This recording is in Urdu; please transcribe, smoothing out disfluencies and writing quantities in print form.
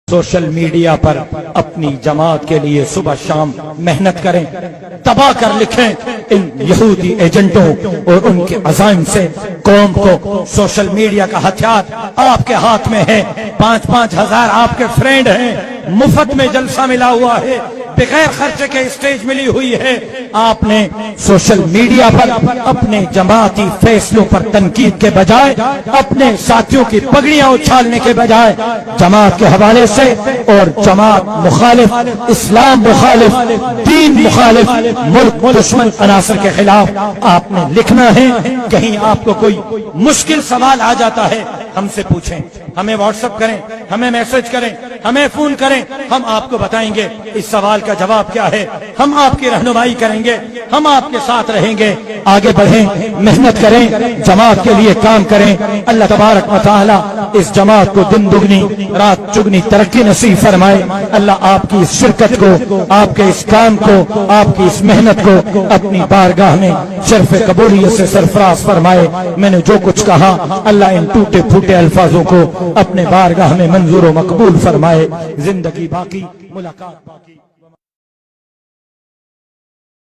سوشل میڈیا پر اپنی جماعت کے لیے صبح شام محنت کریں، تباہ کر لکھیں ان یہودی ایجنٹوں اور ان کے عزائم سے قوم کو۔ سوشل میڈیا کا ہتھیار آپ کے ہاتھ میں ہے، 5-5 ہزار آپ کے فرینڈ ہیں، مفت میں جلسہ ملا ہوا ہے، بغیر خرچے کے اسٹیج ملی ہوئی ہے۔ آپ نے سوشل میڈیا پر اپنے جماعتی فیصلوں پر تنقید کے بجائے، اپنے ساتھیوں کی پگڑیاں اچھالنے کے بجائے، جماعت کے حوالے سے اور جماعت مخالف، اسلام مخالف، دین مخالف، ملک دشمن عناصر کے خلاف آپ نے لکھنا ہے۔ کہیں آپ کو کوئی مشکل سوال آ جاتا ہے، ہم سے پوچھیں، ہمیں واٹس ایپ کریں، ہمیں میسج کریں، ہمیں فون کریں، ہم آپ کو بتائیں گے اس سوال کا جواب کیا ہے، ہم آپ کی رہنمائی کریں گے، ہم آپ کے ساتھ رہیں گے۔ آگے بڑھیں، محنت کریں، جماعت کے لیے کام کریں۔ اللہ تبارک و تعالی اس جماعت کو دن دگنی رات چگنی ترقی نصیب فرمائے۔ اللہ آپ کی اس شرکت کو، آپ کے اس کام کو، آپ کی اس محنت کو اپنی بارگاہ میں شرف قبولیت سے سرفراز فرمائے۔ میں نے جو کچھ کہا، اللہ ان ٹوٹے پھوٹے الفاظوں کو اپنے بارگاہ میں منظور و مقبول فرمائے۔ زندگی باقی، ملاقات باقی۔